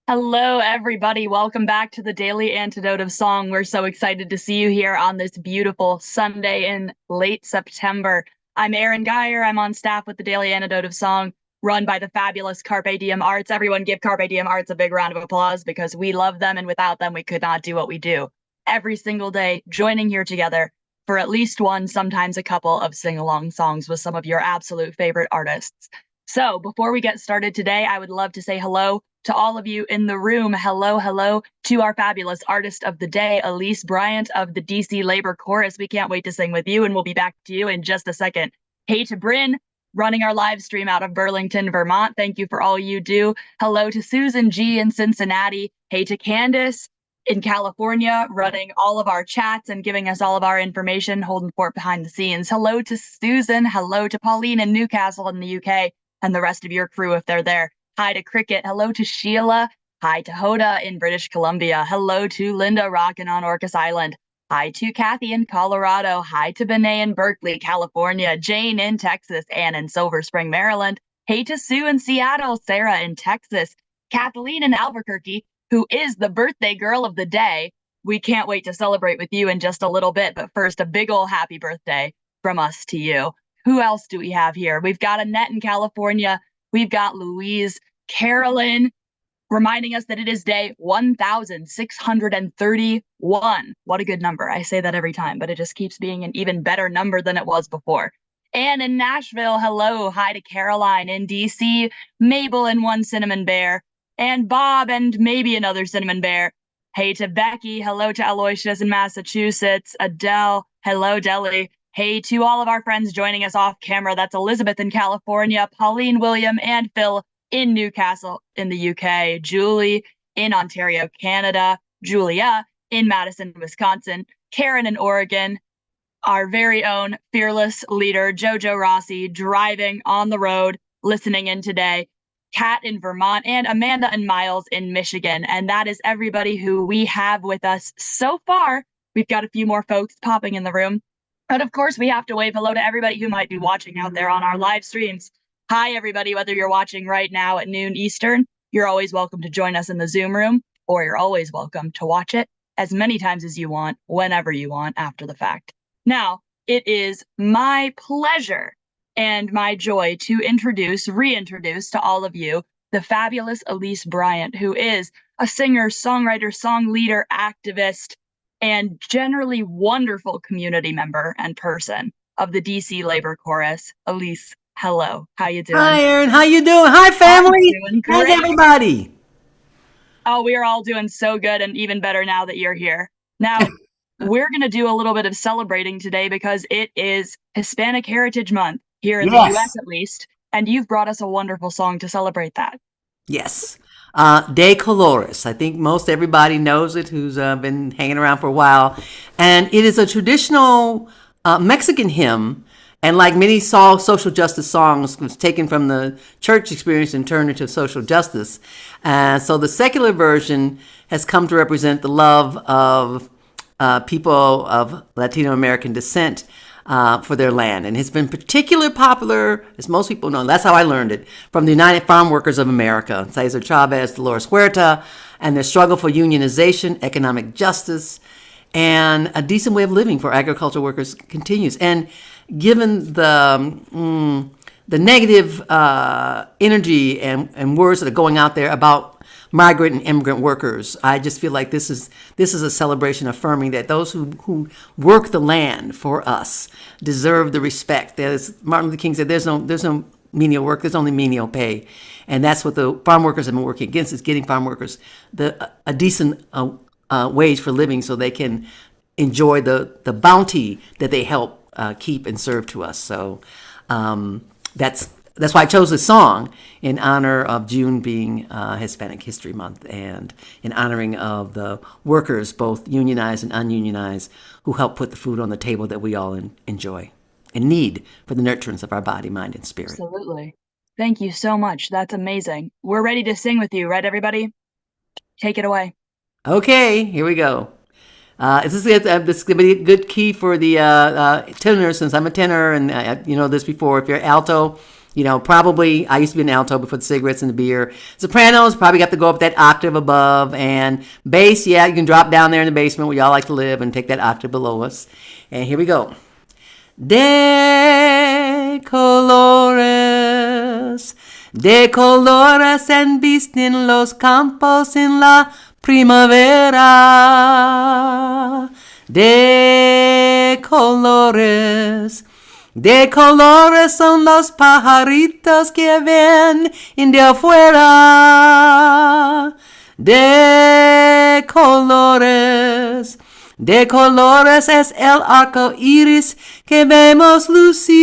Hello, everybody. Welcome back to the Daily Antidote of Song. We're so excited to see you here on this beautiful Sunday in late September. I'm Erin Geier. I'm on staff with the Daily Antidote of Song, run by the fabulous Carpe Diem Arts. Everyone give Carpe Diem Arts a big round of applause because we love them, and without them, we could not do what we do. Every single day, joining here together for at least one, sometimes a couple of sing-along songs with some of your absolute favorite artists. So before we get started today, I would love to say hello to all of you in the room. Hello to our fabulous artist of the day, Elise Bryant of the DC Labor Chorus. We can't wait to sing with you, and we'll be back to you in just a second. Hey to Bryn, running our live stream out of Burlington, Vermont. Thank you for all you do. Hello to Susan G in Cincinnati. Hey to Candace in California, running all of our chats and giving us all of our information, holding fort behind the scenes. Hello to Susan. Hello to Pauline in Newcastle in the UK, and the rest of your crew if they're there. Hi to Cricket. Hello to Sheila. Hi to Hoda in British Columbia. Hello to Linda rocking on Orcas Island. Hi to Kathy in Colorado. Hi to Benet in Berkeley, California. Jane in Texas. Ann in Silver Spring, Maryland. Hey to Sue in Seattle. Sarah in Texas. Kathleen in Albuquerque, who is the birthday girl of the day. We can't wait to celebrate with you in just a little bit. But first, a big ol' happy birthday from us to you. Who else do we have here? We've got Annette in California. We've got Louise, Carolyn, reminding us that it is day 1,631. What a good number. I say that every time, but it just keeps being an even better number than it was before. Anne in Nashville, hello. Hi to Caroline in DC, Mabel and one cinnamon bear, and Bob and maybe another cinnamon bear. Hey to Becky, hello to Aloysius in Massachusetts, Adele, hello Deli. Hey to all of our friends joining us off camera. That's Elizabeth in California, Pauline, William, and Phil in Newcastle in the UK, Julie in Ontario, Canada, Julia in Madison, Wisconsin, Karen in Oregon, our very own fearless leader, Jojo Rossi, driving on the road, listening in today, Kat in Vermont, and Amanda and Miles in Michigan. And that is everybody who we have with us so far. We've got a few more folks popping in the room. But of course, we have to wave hello to everybody who might be watching out there on our live streams. Hi, everybody, whether you're watching right now at noon Eastern, you're always welcome to join us in the Zoom room, or you're always welcome to watch it as many times as you want, whenever you want after the fact. Now, it is my pleasure and my joy to reintroduce to all of you, the fabulous Elise Bryant, who is a singer, songwriter, song leader, activist, and generally wonderful community member and person of the DC Labor Chorus. Elise, hello. How you doing? Hi, Erin. How you doing? Hi, family. I'm doing How's great. everybody? Oh, we are all doing so good, and even better now that you're here. Now, we're going to do a little bit of celebrating today because it is Hispanic Heritage Month here in the US, Yes. at least, and you've brought us a wonderful song to celebrate that. Yes. De Colores. I think most everybody knows it who's been hanging around for a while. And it is a traditional Mexican hymn. And like many social justice songs, it was taken from the church experience and turned into social justice. So the secular version has come to represent the love of people of Latino American descent for their land. And it's been particularly popular, as most people know, that's how I learned it, from the United Farm Workers of America, Cesar Chavez, Dolores Huerta, and their struggle for unionization, economic justice, and a decent way of living for agricultural workers continues. And given the negative energy and words that are going out there about migrant and immigrant workers, I just feel like this is a celebration affirming that those who work the land for us deserve the respect. There's Martin Luther King said, "There's no menial work. There's only menial pay," and that's what the farm workers have been working against: is getting farm workers a decent wage for living, so they can enjoy the bounty that they help keep and serve to us. So that's why I chose this song in honor of June being Hispanic History Month, and in honoring of the workers, both unionized and ununionized, who help put the food on the table that we all enjoy and need for the nurturance of our body, mind, and spirit. Absolutely. Thank you so much. That's amazing. We're ready to sing with you, right, everybody? Take it away. Okay, here we go. This is going to be a good key for the tenor, since I'm a tenor, and you know this before. If you're alto, Probably I used to be an alto before the cigarettes and the beer. Sopranos probably got to go up that octave above, and bass, yeah, you can drop down there in the basement where y'all like to live and take that octave below us. And here we go. De colores en visten los campos en la primavera. De colores son los pajaritos que vienen de afuera. De colores es el arco iris que vemos lucir.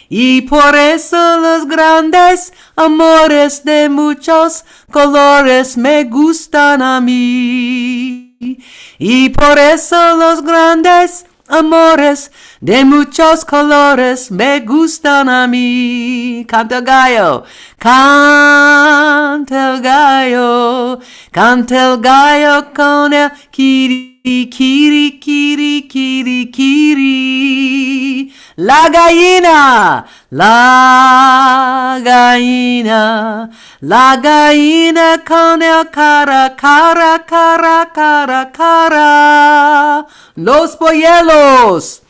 Y por eso los grandes amores de muchos colores me gustan a mí. Y por eso los grandes amores de muchos colores me gustan a mí. Canta el gallo, canta el gallo, canta el gallo con el Quiri, Quiri, Quiri, Quiri, Quiri. La gallina, la gallina, la gallina con el cara, cara, cara, cara, cara. Los polluelos,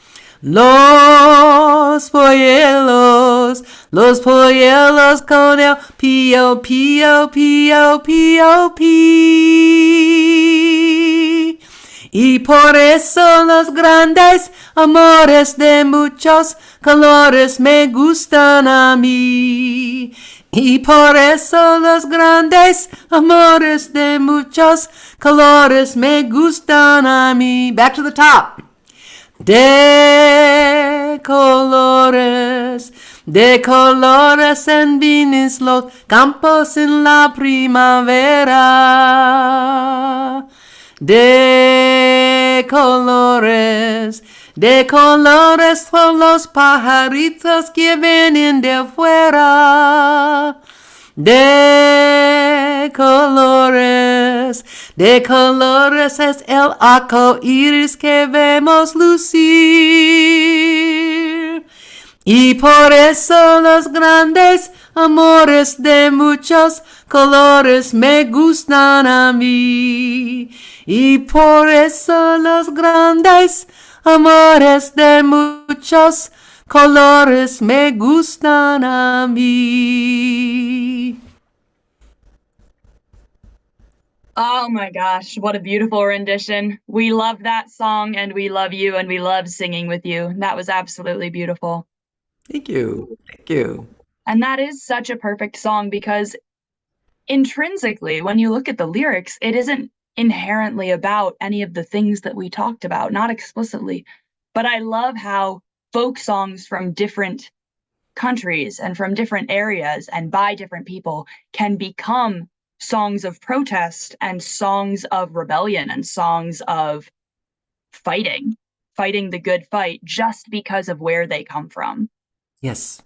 los polluelos, los polluelos con el pío, pío, pío, pío, pío. Y por eso los grandes amores de muchos colores me gustan a mí. Y por eso los grandes amores de muchos colores me gustan a mí. Back to the top. De colores en vienen los campos en la primavera. De colores son los pajaritos que vienen de afuera. De colores es el arco iris que vemos lucir. Y por eso los grandes amores de muchos colores me gustan a mí. Y por eso los grandes amores de muchos colores me gustan a mí. Oh my gosh, what a beautiful rendition. We love that song, and we love you, and we love singing with you. That was absolutely beautiful. Thank you. Thank you. And that is such a perfect song because intrinsically, when you look at the lyrics, it isn't inherently about any of the things that we talked about, not explicitly. But I love how folk songs from different countries and from different areas and by different people can become songs of protest and songs of rebellion and songs of fighting the good fight just because of where they come from. Yes.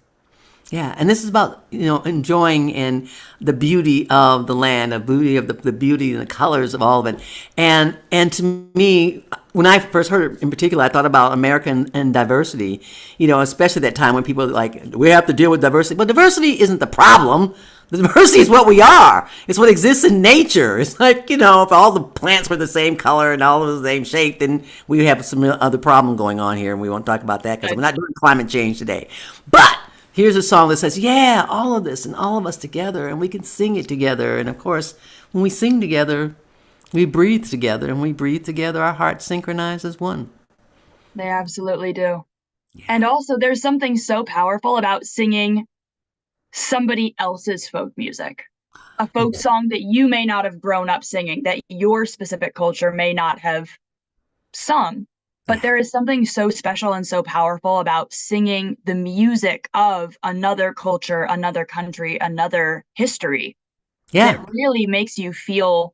Yeah, and this is about enjoying and the beauty of the land, the beauty of the beauty and the colors of all of it, and to me, when I first heard it in particular, I thought about America and diversity. Especially that time when people are like, we have to deal with diversity, but diversity isn't the problem. The diversity is what we are. It's what exists in nature. It's like if all the plants were the same color and all of the same shape, then we have some other problem going on here, and we won't talk about that because we're not doing climate change today. But here's a song that says, yeah, all of this and all of us together, and we can sing it together. And of course, when we sing together, we breathe together, and we breathe together, our hearts synchronize as one. They absolutely do. Yeah. And also, there's something so powerful about singing somebody else's folk music, a folk song that you may not have grown up singing, that your specific culture may not have sung. But there is something so special and so powerful about singing the music of another culture, another country, another history. Yeah. That really makes you feel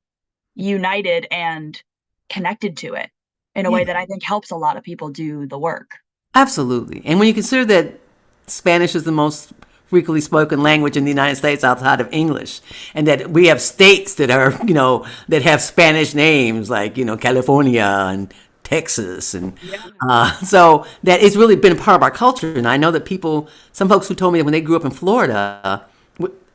united and connected to it in a way that I think helps a lot of people do the work. Absolutely. And when you consider that Spanish is the most frequently spoken language in the United States outside of English, and that we have states that are, that have Spanish names like, California and Texas, and Yeah. so that it's really been a part of our culture. And I know that some folks who told me that when they grew up in Florida,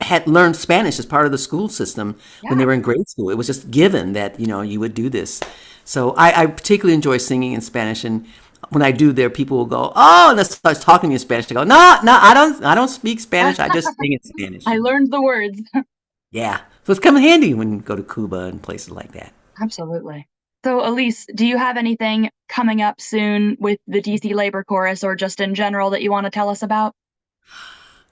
had learned Spanish as part of the school system when they Yeah. were in grade school. It was just given that you would do this. So I particularly enjoy singing in Spanish, and when I do, there people will go, "Oh," and they start talking to me in Spanish. I go, "No, no, I don't speak Spanish. I just sing in Spanish." I learned the words. Yeah, so it's come in handy when you go to Cuba and places like that. Absolutely. So, Elise, do you have anything coming up soon with the DC Labor Chorus or just in general that you want to tell us about?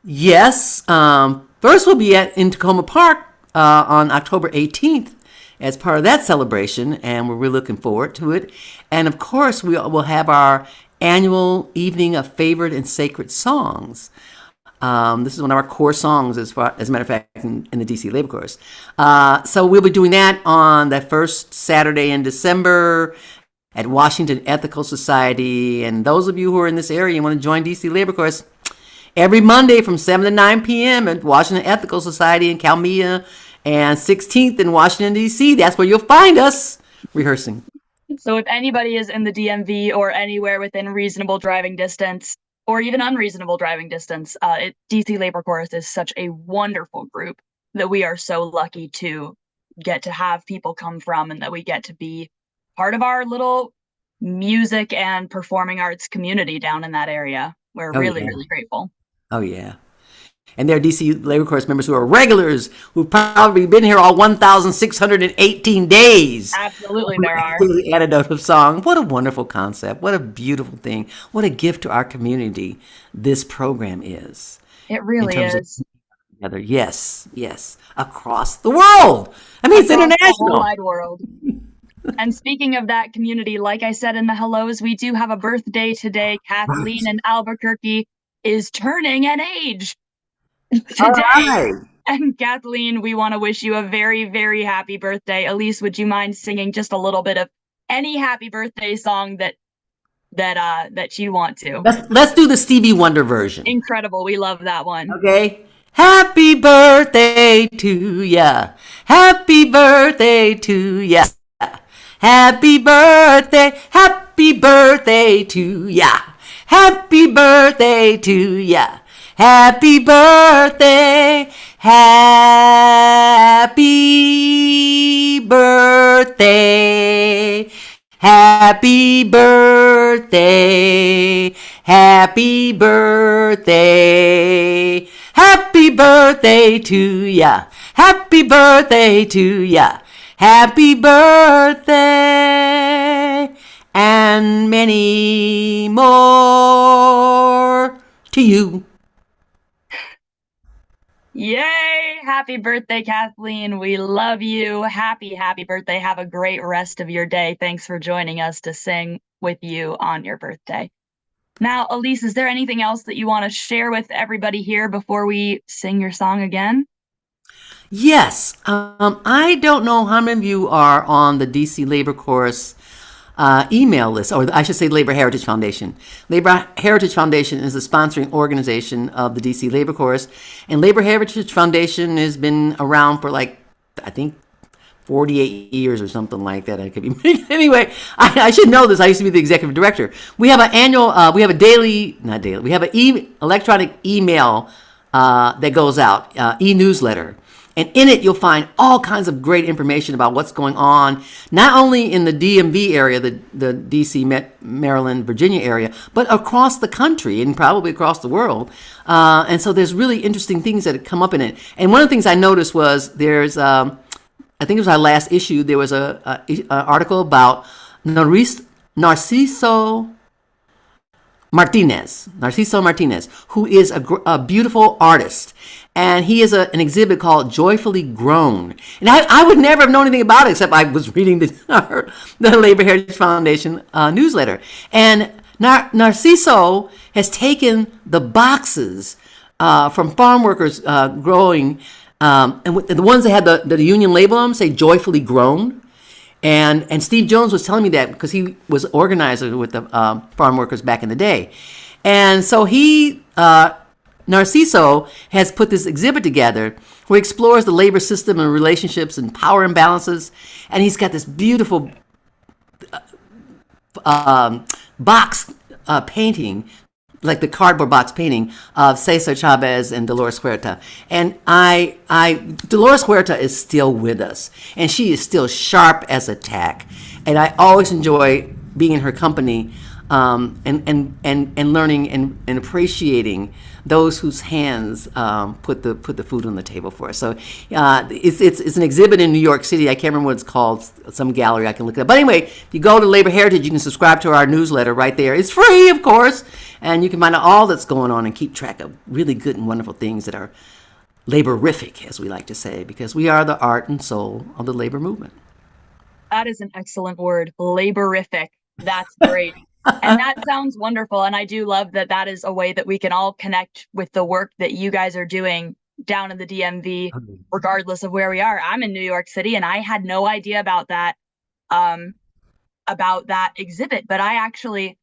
Yes. First, we'll be in Tacoma Park on October 18th as part of that celebration, and we're really looking forward to it. And of course, we will have our annual evening of favorite and sacred songs. This is one of our core songs, as a matter of fact, in the DC Labor Chorus. So we'll be doing that on the first Saturday in December at Washington Ethical Society. And those of you who are in this area and want to join DC Labor Chorus, every Monday from 7 to 9 p.m. at Washington Ethical Society in Calmia and 16th in Washington, D.C. That's where you'll find us rehearsing. So if anybody is in the DMV or anywhere within reasonable driving distance, or even unreasonable driving distance, DC Labor Chorus is such a wonderful group that we are so lucky to get to have people come from, and that we get to be part of our little music and performing arts community down in that area. We're really grateful. Oh, yeah. And there are DC Labor Chorus members who are regulars who've probably been here all 1,618 days. Absolutely, there are. The Antidote of Song. What a wonderful concept. What a beautiful thing. What a gift to our community this program is. It really is. Together. Yes, yes. Across the world. I mean, it's international. The whole wide world. And speaking of that community, like I said in the hellos, we do have a birthday today. Kathleen in Albuquerque is turning an age today. Right. And Kathleen, we want to wish you a very, very happy birthday. Elise, would you mind singing just a little bit of any happy birthday song that you want to? Let's do the Stevie Wonder version. Incredible. We love that one. Okay. Happy birthday to ya. Happy birthday to ya. Happy birthday to ya. Happy birthday to ya. Happy birthday, happy birthday, happy birthday, happy birthday, happy birthday to ya, happy birthday to ya, happy birthday, and many more to you. Yay! Happy birthday, Kathleen. We love you. Happy birthday. Have a great rest of your day. Thanks for joining us to sing with you on your birthday. Now, Elise, is there anything else that you want to share with everybody here before we sing your song again? Yes. I don't know how many of you are on the DC Labor Chorus email list, or I should say Labor Heritage Foundation. Labor Heritage Foundation is the sponsoring organization of the DC Labor Chorus, and Labor Heritage Foundation has been around for I think 48 years or something like that. I could be anyway. I should know this. I used to be the executive director. We have an annual, we have a daily, not daily. We have an electronic email that goes out, e-newsletter. And in it, you'll find all kinds of great information about what's going on, not only in the DMV area, the D.C., Maryland, Virginia area, but across the country and probably across the world. And so there's really interesting things that come up in it. And one of the things I noticed was there's, I think it was our last issue, there was an article about Narciso Martinez, who is a beautiful artist. And he has an exhibit called Joyfully Grown. And I would never have known anything about it except I was reading the Labor Heritage Foundation newsletter. And Narciso has taken the boxes from farm workers growing, and the ones that had the union label on them say Joyfully Grown. And Steve Jones was telling me that because he was organizer with the farm workers back in the day. And so Narciso has put this exhibit together where he explores the labor system and relationships and power imbalances. And he's got this beautiful box painting, like the cardboard box painting of Cesar Chavez and Dolores Huerta. And Dolores Huerta is still with us, and she is still sharp as a tack. And I always enjoy being in her company, and learning and appreciating those whose hands put the food on the table for us. So it's an exhibit in New York City. I can't remember what it's called. Some gallery, I can look it up. But anyway, if you go to Labor Heritage, you can subscribe to our newsletter right there. It's free, of course, and you can find out all that's going on and keep track of really good and wonderful things that are laborific, as we like to say, because we are the art and soul of the labor movement. That is an excellent word, laborific. That's great. And that sounds wonderful. And I do love that that is a way that we can all connect with the work that you guys are doing down in the DMV, regardless of where we are. I'm in New York City, and I had no idea about that exhibit, but I actually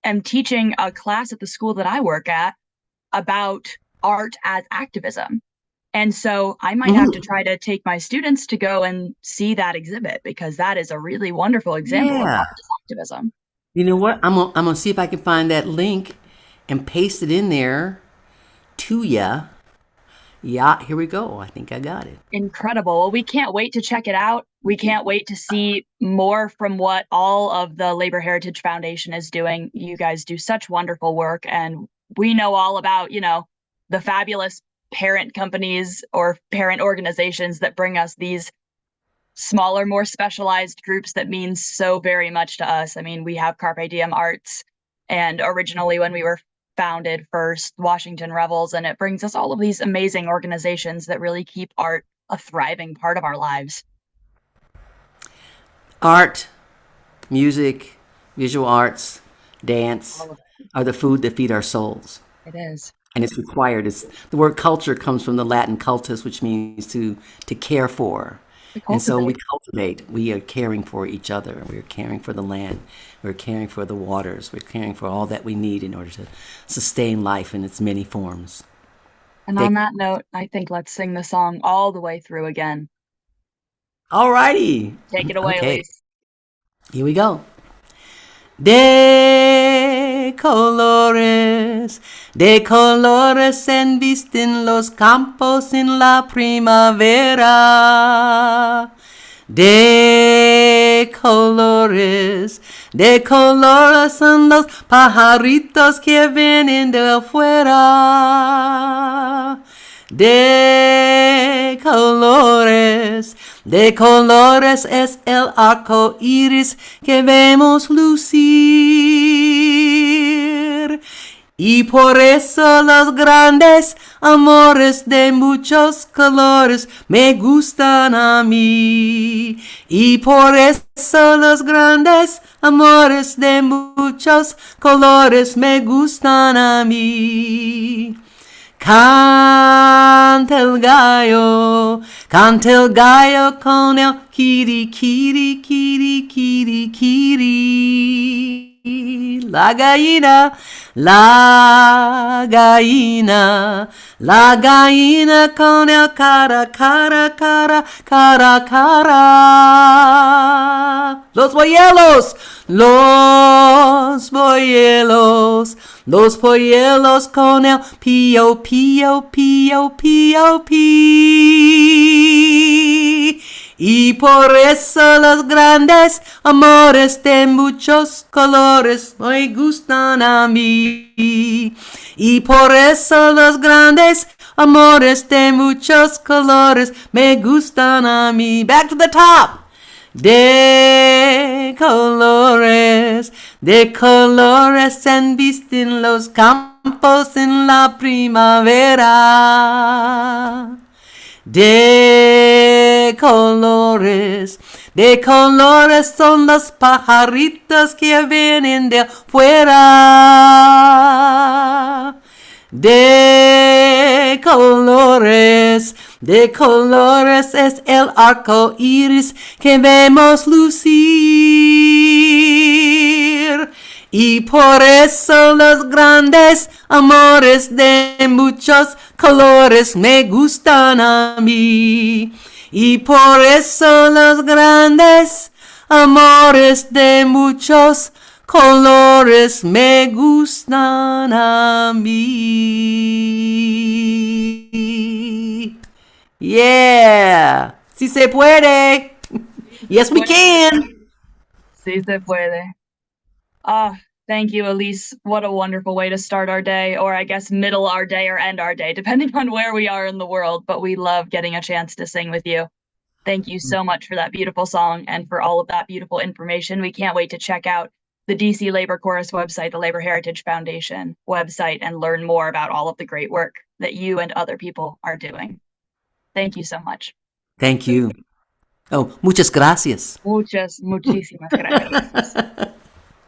am teaching a class at the school that I work at about art as activism. And so I might have to try to take my students to go and see that exhibit, because that is a really wonderful example of art as activism. You know what? I'm gonna see if I can find that link and paste it in there to ya. Yeah, here we go. I think I got it. Incredible. Well, we can't wait to check it out. We can't wait to see more from what all of the Labor Heritage Foundation is doing. You guys do such wonderful work, and we know all about, the fabulous parent companies or parent organizations that bring us these smaller, more specialized groups that mean so very much to us. I mean, we have Carpe Diem Arts, and originally when we were founded first, Washington Revels, and it brings us all of these amazing organizations that really keep art a thriving part of our lives. Art, music, visual arts, dance are the food that feed our souls. It is. And it's required. The word culture comes from the Latin cultus, which means to care for. And so we cultivate. We are caring for each other. We're caring for the land. We're caring for the waters. We're caring for all that we need in order to sustain life in its many forms. And on that note, I think let's sing the song all the way through again. All righty. Take it away, Elise. Here we go. De colores en visten los campos en la primavera. De colores son los pajaritos que vienen de afuera. De colores es el arco iris que vemos lucir. Y por eso los grandes amores de muchos colores me gustan a mí. Y por eso los grandes amores de muchos colores me gustan a mí. Canta el gallo con el Quiri, Quiri, Quiri, Quiri, Quiri. La gallina con el cara, cara, cara, cara, cara. Los polluelos con el pío, pío, pío, pío, pío. Y por eso los grandes amores de muchos colores me gustan a mí. Y por eso los grandes amores de muchos colores me gustan a mí. Back to the top. De colores en visten los campos en la primavera. De colores son los pajaritos que vienen de afuera. De colores es el arco iris que vemos lucir. Y por eso los grandes amores de muchos colores me gustan a mí. Y por eso los grandes amores de muchos colores me gustan a mí. Yeah. Si se puede. Yes, we can. Sí se puede. Ah, thank you, Elise. What a wonderful way to start our day, or I guess middle our day or end our day, depending on where we are in the world. But we love getting a chance to sing with you. Thank you so much for that beautiful song and for all of that beautiful information. We can't wait to check out the DC Labor Chorus website, the Labor Heritage Foundation website, and learn more about all of the great work that you and other people are doing. Thank you so much. Thank you. Oh, muchas gracias. Muchísimas gracias.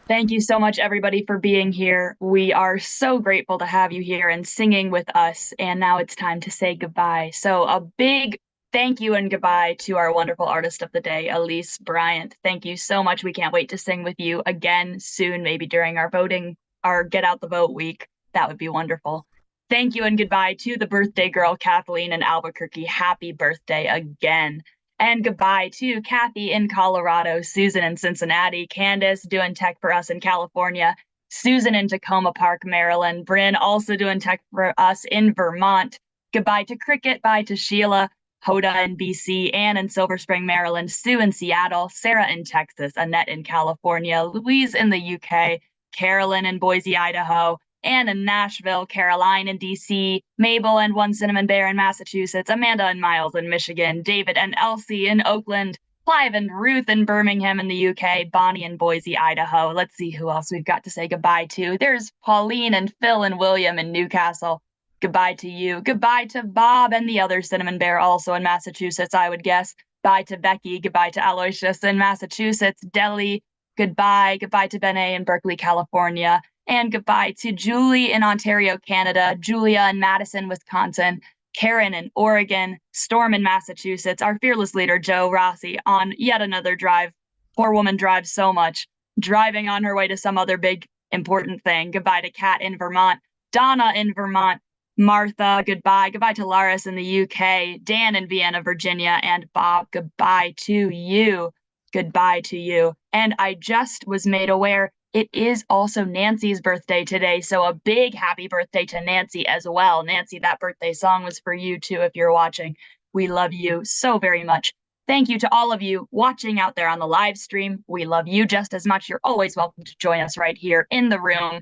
Thank you so much, everybody, for being here. We are so grateful to have you here and singing with us. And now it's time to say goodbye. So a big thank you and goodbye to our wonderful artist of the day, Elise Bryant. Thank you so much. We can't wait to sing with you again soon, maybe during our voting, our Get Out the Vote week. That would be wonderful. Thank you and goodbye to the birthday girl, Kathleen in Albuquerque. Happy birthday again. And goodbye to Kathy in Colorado, Susan in Cincinnati, Candace doing tech for us in California, Susan in Tacoma Park, Maryland, Bryn also doing tech for us in Vermont. Goodbye to Cricket, bye to Sheila, Hoda in BC, Anne in Silver Spring, Maryland, Sue in Seattle, Sarah in Texas, Annette in California, Louise in the UK, Carolyn in Boise, Idaho, Anne in Nashville, Caroline in DC, Mabel and One Cinnamon Bear in Massachusetts, Amanda and Miles in Michigan, David and Elsie in Oakland, Clive and Ruth in Birmingham in the UK, Bonnie in Boise, Idaho. Let's see who else we've got to say goodbye to. There's Pauline and Phil and William in Newcastle. Goodbye to you. Goodbye to Bob and the other Cinnamon Bear, also in Massachusetts, I would guess. Bye to Becky. Goodbye to Aloysius in Massachusetts. Deli. Goodbye. Goodbye to Benet in Berkeley, California. And goodbye to Julie in Ontario, Canada, Julia in Madison, Wisconsin, Karen in Oregon, Storm in Massachusetts, our fearless leader, Joe Rossi, on yet another drive. Poor woman drives so much, driving on her way to some other big, important thing. Goodbye to Kat in Vermont, Donna in Vermont, Martha, goodbye. Goodbye to Laris in the UK, Dan in Vienna, Virginia, and Bob, goodbye to you. Goodbye to you. And I just was made aware it is also Nancy's birthday today, so a big happy birthday to Nancy as well. Nancy, that birthday song was for you too if you're watching. We love you so very much. Thank you to all of you watching out there on the live stream. We love you just as much. You're always welcome to join us right here in the room,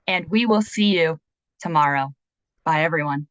and we will see you tomorrow. Bye, everyone.